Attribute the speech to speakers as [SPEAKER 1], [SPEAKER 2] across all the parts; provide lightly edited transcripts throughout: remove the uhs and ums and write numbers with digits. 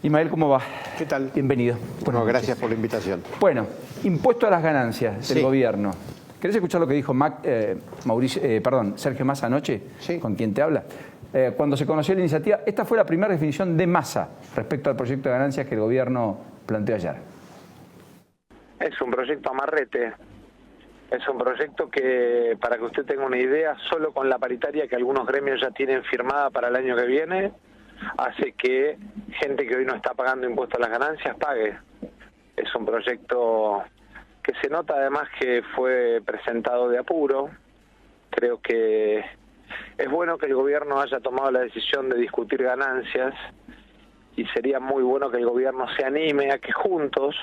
[SPEAKER 1] Ismael, ¿cómo va?
[SPEAKER 2] ¿Qué tal?
[SPEAKER 1] Bienvenido.
[SPEAKER 2] Bueno, gracias por la invitación.
[SPEAKER 1] Bueno, impuesto a las ganancias del
[SPEAKER 2] Sí.
[SPEAKER 1] gobierno. ¿Querés escuchar lo que dijo Sergio Massa anoche?
[SPEAKER 2] Sí.
[SPEAKER 1] Con quien te habla. Cuando se conoció la iniciativa, esta fue la primera definición de Massa respecto al proyecto de ganancias que el gobierno planteó ayer.
[SPEAKER 3] Es un proyecto amarrete. Es un proyecto que, para que usted tenga una idea, solo con la paritaria que algunos gremios ya tienen firmada para el año que viene, hace que gente que hoy no está pagando impuestos a las ganancias pague. Es un proyecto que se nota además que fue presentado de apuro. Creo que es bueno que el gobierno haya tomado la decisión de discutir ganancias y sería muy bueno que el gobierno se anime a que juntos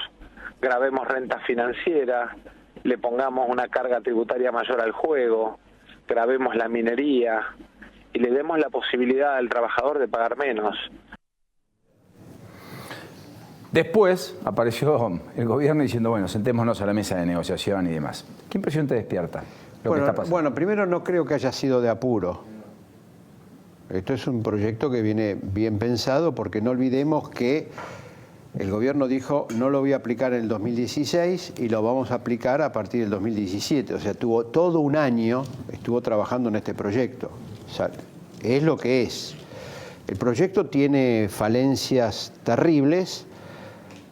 [SPEAKER 3] grabemos renta financiera, le pongamos una carga tributaria mayor al juego, grabemos la minería y le demos la posibilidad al trabajador de pagar menos.
[SPEAKER 1] Después apareció el gobierno diciendo, bueno, sentémonos a la mesa de negociación y demás. ¿Qué impresión te despierta lo que está pasando?
[SPEAKER 2] Bueno, primero no creo que haya sido de apuro. Esto es un proyecto que viene bien pensado porque no olvidemos que el gobierno dijo no lo voy a aplicar en el 2016 y lo vamos a aplicar a partir del 2017. O sea, tuvo todo un año, estuvo trabajando en este proyecto. O sea, es lo que es. El proyecto tiene falencias terribles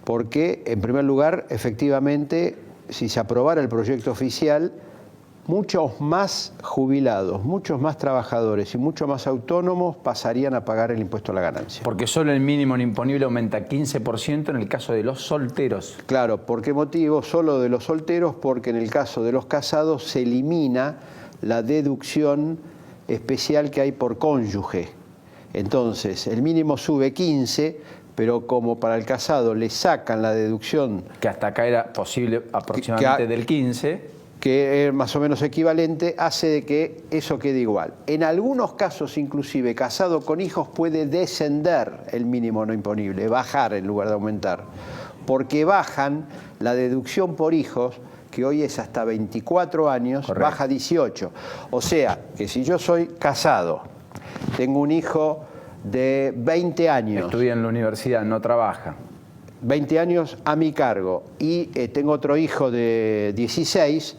[SPEAKER 2] porque, en primer lugar, efectivamente, si se aprobara el proyecto oficial, muchos más jubilados, muchos más trabajadores y muchos más autónomos pasarían a pagar el impuesto a la ganancia.
[SPEAKER 1] Porque solo el mínimo imponible aumenta 15% en el caso de los solteros.
[SPEAKER 2] Claro, ¿por qué motivo? Solo de los solteros, porque en el caso de los casados se elimina la deducción especial que hay por cónyuge. Entonces, el mínimo sube 15, pero como para el casado le sacan la deducción...
[SPEAKER 1] Que hasta acá era posible aproximadamente del 15...
[SPEAKER 2] que es más o menos equivalente, hace de que eso quede igual. En algunos casos, inclusive, casado con hijos puede descender el mínimo no imponible, bajar en lugar de aumentar, porque bajan la deducción por hijos, que hoy es hasta 24 años, correcto, baja a 18. O sea, que si yo soy casado, tengo un hijo de 20 años...
[SPEAKER 1] Estudia en la universidad, no trabaja.
[SPEAKER 2] 20 años a mi cargo y tengo otro hijo de 16,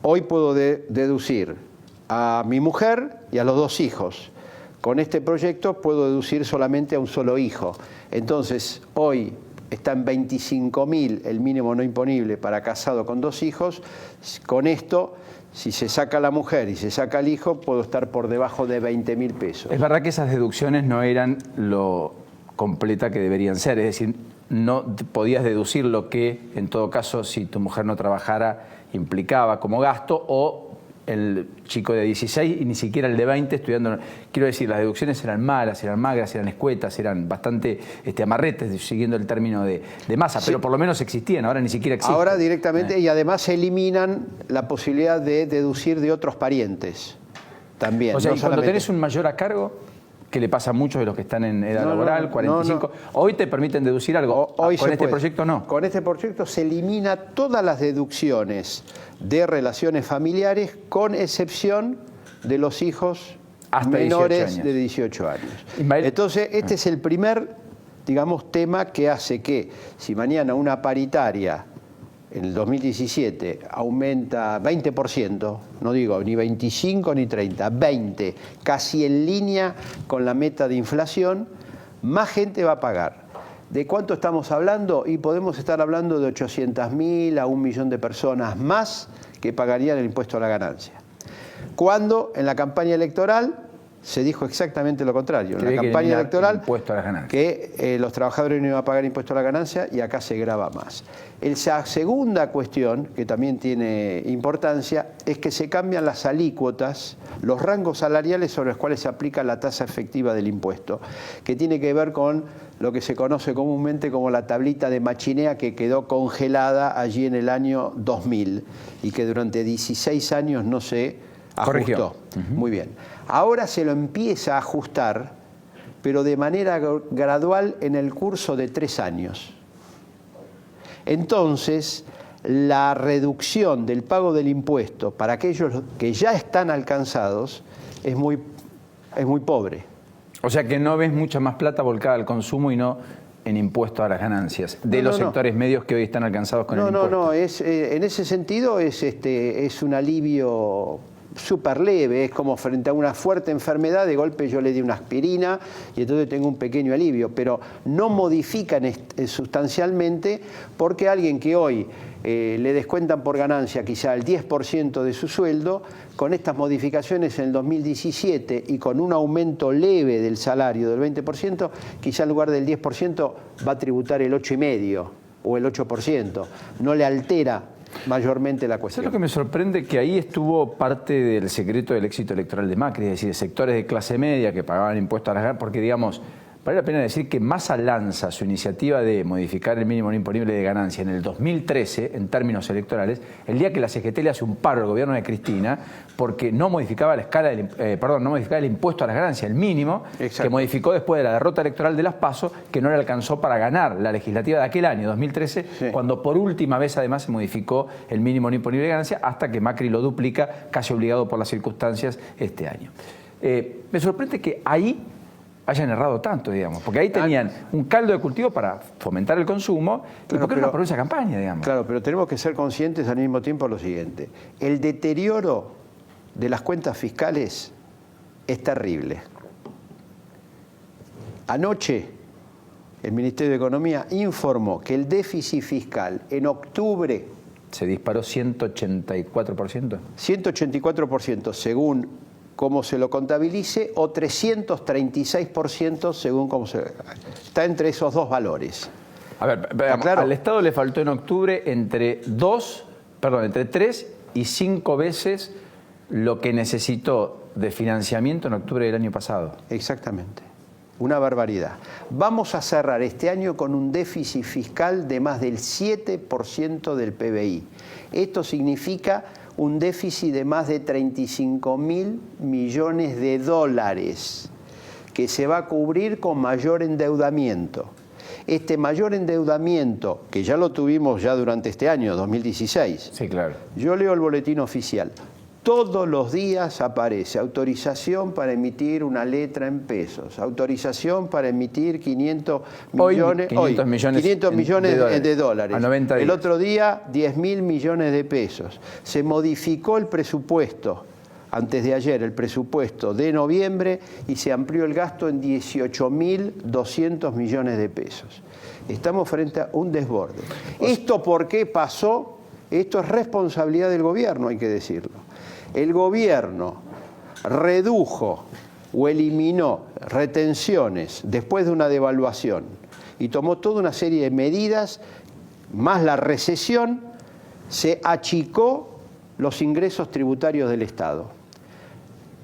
[SPEAKER 2] hoy puedo deducir a mi mujer y a los dos hijos. Con este proyecto puedo deducir solamente a un solo hijo. Entonces, hoy está en 25.000 el mínimo no imponible para casado con dos hijos. Con esto, si se saca la mujer y se saca el hijo, puedo estar por debajo de 20.000 pesos.
[SPEAKER 1] Es verdad que esas deducciones no eran lo completa que deberían ser, es decir, no podías deducir lo que, en todo caso, si tu mujer no trabajara, implicaba como gasto, o el chico de 16 y ni siquiera el de 20 estudiando. Quiero decir, las deducciones eran malas, eran magras, eran escuetas, eran bastante amarretes, siguiendo el término de Massa, sí, pero por lo menos existían, ahora ni siquiera existen.
[SPEAKER 2] Ahora directamente, y además se eliminan la posibilidad de deducir de otros parientes también.
[SPEAKER 1] O sea,
[SPEAKER 2] no
[SPEAKER 1] y cuando
[SPEAKER 2] solamente...
[SPEAKER 1] tenés un mayor a cargo, que le pasa a muchos de los que están en edad laboral, 45, hoy te permiten deducir algo,
[SPEAKER 2] hoy
[SPEAKER 1] con este proyecto no.
[SPEAKER 2] Con este proyecto se elimina todas las deducciones de relaciones familiares, con excepción de los hijos hasta menores de 18 años. Ismael. Entonces, este es el primer, digamos, tema que hace que, si mañana una paritaria en el 2017 aumenta 20%, no digo ni 25 ni 30, 20, casi en línea con la meta de inflación, más gente va a pagar. ¿De cuánto estamos hablando? Y podemos estar hablando de 800.000 a 1 millón de personas más que pagarían el impuesto a la ganancia. Cuando en la campaña electoral se dijo exactamente lo contrario. En la campaña electoral que los trabajadores no iban a pagar impuesto a la ganancia y acá se grava más. Esa segunda cuestión, que también tiene importancia, es que se cambian las alícuotas, los rangos salariales sobre los cuales se aplica la tasa efectiva del impuesto, que tiene que ver con lo que se conoce comúnmente como la tablita de Machinea, que quedó congelada allí en el año 2000 y que durante 16 años no se ajustó. Muy bien. Ahora se lo empieza a ajustar, pero de manera gradual en el curso de 3 años. Entonces, la reducción del pago del impuesto para aquellos que ya están alcanzados es muy pobre.
[SPEAKER 1] O sea que no ves mucha más plata volcada al consumo y no en impuesto a las ganancias de los sectores medios que hoy están alcanzados con el impuesto.
[SPEAKER 2] No, en ese sentido es un alivio súper leve, es como frente a una fuerte enfermedad, de golpe yo le di una aspirina y entonces tengo un pequeño alivio, pero no modifican sustancialmente, porque alguien que hoy le descuentan por ganancia quizá el 10% de su sueldo, con estas modificaciones en el 2017 y con un aumento leve del salario del 20%, quizá en lugar del 10% va a tributar el 8,5% o el 8%, no le altera mayormente la cuestión.
[SPEAKER 1] ¿Sabes lo que me sorprende? Que ahí estuvo parte del secreto del éxito electoral de Macri, es decir, sectores de clase media que pagaban impuestos a las ganancias, porque digamos, vale la pena decir que Massa lanza su iniciativa de modificar el mínimo no imponible de ganancia en el 2013, en términos electorales, el día que la CGT le hace un paro al gobierno de Cristina, porque no modificaba la escala no modificaba el impuesto a las ganancias, el mínimo, que modificó después de la derrota electoral de las PASO, que no le alcanzó para ganar la legislativa de aquel año, 2013, cuando por última vez además se modificó el mínimo no imponible de ganancia, hasta que Macri lo duplica, casi obligado por las circunstancias, este año. Me sorprende que ahí hayan errado tanto, digamos, porque ahí tenían un caldo de cultivo para fomentar el consumo, y ¿por qué no aprovechar esa campaña, digamos?
[SPEAKER 2] Claro, pero tenemos que ser conscientes al mismo tiempo lo siguiente: el deterioro de las cuentas fiscales es terrible. Anoche el Ministerio de Economía informó que el déficit fiscal en octubre
[SPEAKER 1] se disparó 184%.
[SPEAKER 2] 184% según cómo se lo contabilice, o 336% según cómo se... Está entre esos dos valores.
[SPEAKER 1] A ver, claro, al Estado le faltó en octubre entre 3 y 5 veces lo que necesitó de financiamiento en octubre del año pasado.
[SPEAKER 2] Exactamente. Una barbaridad. Vamos a cerrar este año con un déficit fiscal de más del 7% del PBI. Esto significa un déficit de más de 35.000 millones de dólares que se va a cubrir con mayor endeudamiento. Este mayor endeudamiento, que ya lo tuvimos ya durante este año, 2016.
[SPEAKER 1] Sí, claro.
[SPEAKER 2] Yo leo el boletín oficial. Todos los días aparece autorización para emitir una letra en pesos, autorización para emitir 500 millones de dólares.
[SPEAKER 1] A 90 días.
[SPEAKER 2] El otro día 10.000 millones de pesos. Se modificó el presupuesto, antes de ayer, el presupuesto de noviembre, y se amplió el gasto en 18.200 millones de pesos. Estamos frente a un desborde. ¿Esto por qué pasó? Esto es responsabilidad del gobierno, hay que decirlo. El gobierno redujo o eliminó retenciones después de una devaluación y tomó toda una serie de medidas, más la recesión, se achicó los ingresos tributarios del Estado.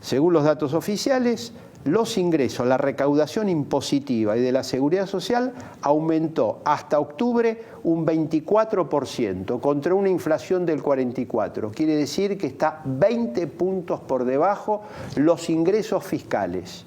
[SPEAKER 2] Según los datos oficiales, los ingresos, la recaudación impositiva y de la seguridad social aumentó hasta octubre un 24% contra una inflación del 44%. Quiere decir que está 20 puntos por debajo los ingresos fiscales.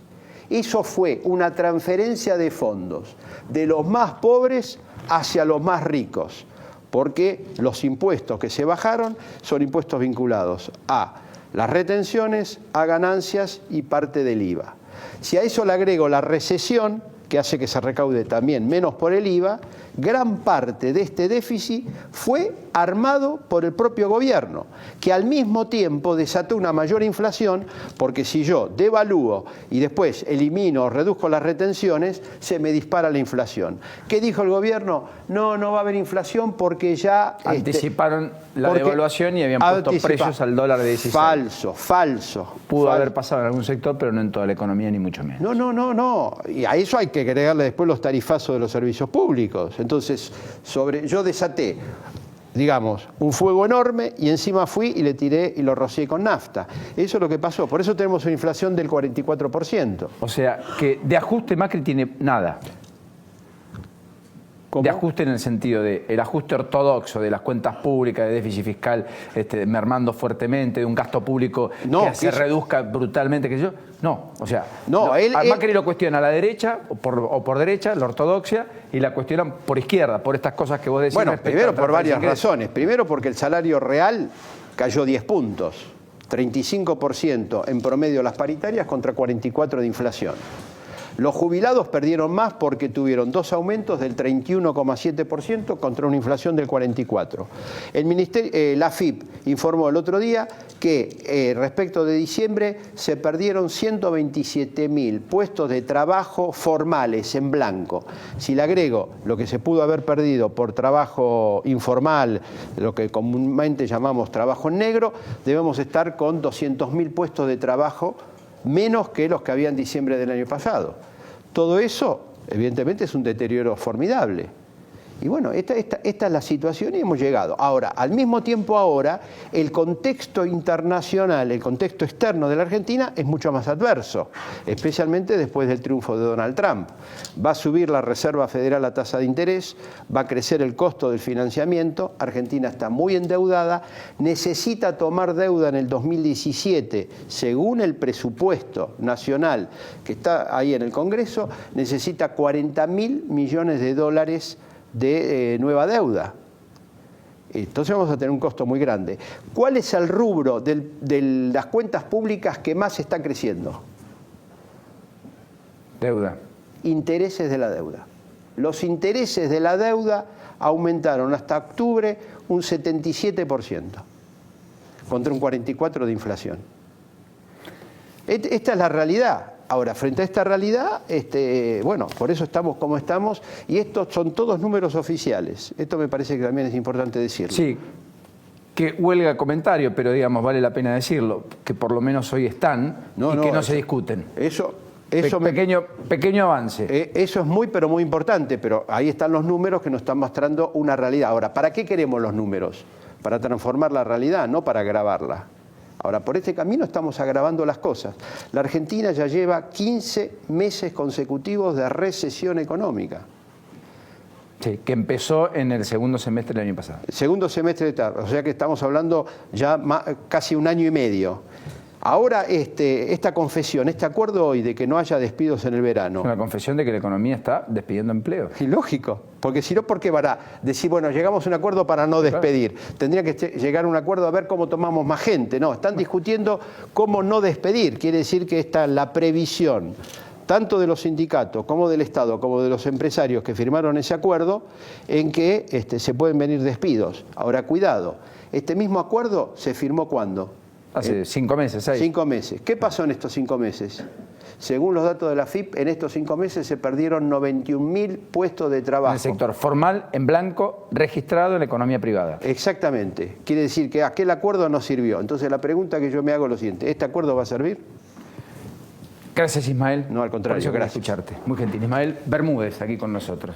[SPEAKER 2] Eso fue una transferencia de fondos de los más pobres hacia los más ricos, porque los impuestos que se bajaron son impuestos vinculados a las retenciones, a ganancias y parte del IVA. Si a eso le agrego la recesión, que hace que se recaude también menos por el IVA, gran parte de este déficit fue armado por el propio gobierno, que al mismo tiempo desató una mayor inflación, porque si yo devalúo y después elimino o reduzco las retenciones, se me dispara la inflación. ¿Qué dijo el gobierno? No va a haber inflación porque ya...
[SPEAKER 1] Anticiparon la devaluación y habían puesto precios al dólar de 16.
[SPEAKER 2] Falso.
[SPEAKER 1] Pudo haber pasado en algún sector, pero no en toda la economía, ni mucho menos.
[SPEAKER 2] No. Y a eso hay que agregarle después los tarifazos de los servicios públicos. Entonces, yo desaté, digamos, un fuego enorme y encima fui y le tiré y lo rocié con nafta. Eso es lo que pasó. Por eso tenemos una inflación del 44%.
[SPEAKER 1] O sea, que de ajuste Macri tiene nada. ¿Cómo? De ajuste en el sentido de el ajuste ortodoxo de las cuentas públicas, de déficit fiscal mermando fuertemente, de un gasto público que se reduzca brutalmente, que yo... No, o sea, Macri lo cuestiona a la derecha o por derecha, la ortodoxia, y la cuestionan por izquierda, por estas cosas que vos decís.
[SPEAKER 2] Bueno, primero por varias razones. Primero porque el salario real cayó 10 puntos, 35% en promedio las paritarias contra 44% de inflación. Los jubilados perdieron más porque tuvieron 2 aumentos del 31,7% contra una inflación del 44%. La AFIP informó el otro día que respecto de diciembre se perdieron 127.000 puestos de trabajo formales en blanco. Si le agrego lo que se pudo haber perdido por trabajo informal, lo que comúnmente llamamos trabajo en negro, debemos estar con 200.000 puestos de trabajo menos que los que había en diciembre del año pasado. Todo eso, evidentemente, es un deterioro formidable. Y bueno, esta es la situación y hemos llegado. Ahora, al mismo tiempo ahora, el contexto internacional, el contexto externo de la Argentina es mucho más adverso, especialmente después del triunfo de Donald Trump. Va a subir la Reserva Federal la tasa de interés, va a crecer el costo del financiamiento, Argentina está muy endeudada, necesita tomar deuda en el 2017, según el presupuesto nacional que está ahí en el Congreso, necesita 40.000 millones de dólares de nueva deuda. Entonces vamos a tener un costo muy grande. ¿Cuál es el rubro de las cuentas públicas que más está creciendo?
[SPEAKER 1] Deuda.
[SPEAKER 2] Intereses de la deuda. Los intereses de la deuda aumentaron hasta octubre un 77%, contra un 44% de inflación. Esta es la realidad. Ahora, frente a esta realidad, bueno, por eso estamos como estamos, y estos son todos números oficiales. Esto me parece que también es importante decirlo.
[SPEAKER 1] Sí, que huelga comentario, pero digamos, vale la pena decirlo, que por lo menos hoy están y que no se discuten. Pequeño avance.
[SPEAKER 2] Eso es muy, pero muy importante, pero ahí están los números que nos están mostrando una realidad. Ahora, ¿para qué queremos los números? Para transformar la realidad, no para agravarla. Ahora, por este camino estamos agravando las cosas. La Argentina ya lleva 15 meses consecutivos de recesión económica.
[SPEAKER 1] Sí, que empezó en el segundo semestre del año pasado.
[SPEAKER 2] El segundo semestre, o sea que estamos hablando ya casi un año y medio. Ahora esta confesión, este acuerdo hoy de que no haya despidos en el verano.
[SPEAKER 1] Es una confesión de que la economía está despidiendo empleo.
[SPEAKER 2] Y lógico, porque si no, ¿por qué van a decir, bueno, llegamos a un acuerdo para no despedir? Claro. Tendría que llegar a un acuerdo a ver cómo tomamos más gente. No, están discutiendo cómo no despedir. Quiere decir que está la previsión, tanto de los sindicatos como del Estado, como de los empresarios que firmaron ese acuerdo, en que se pueden venir despidos. Ahora, cuidado, este mismo acuerdo se firmó ¿cuándo?
[SPEAKER 1] Hace 5 meses, 6.
[SPEAKER 2] 5 meses. ¿Qué pasó en estos 5 meses? Según los datos de la AFIP, en estos 5 meses se perdieron 91.000 puestos de trabajo.
[SPEAKER 1] En el sector formal, en blanco, registrado en la economía privada.
[SPEAKER 2] Exactamente. Quiere decir que aquel acuerdo no sirvió. Entonces la pregunta que yo me hago es lo siguiente: ¿este acuerdo va a servir?
[SPEAKER 1] Gracias, Ismael.
[SPEAKER 2] No, al contrario.
[SPEAKER 1] Por eso quería escucharte. Muy gentil. Ismael Bermúdez, aquí con nosotros.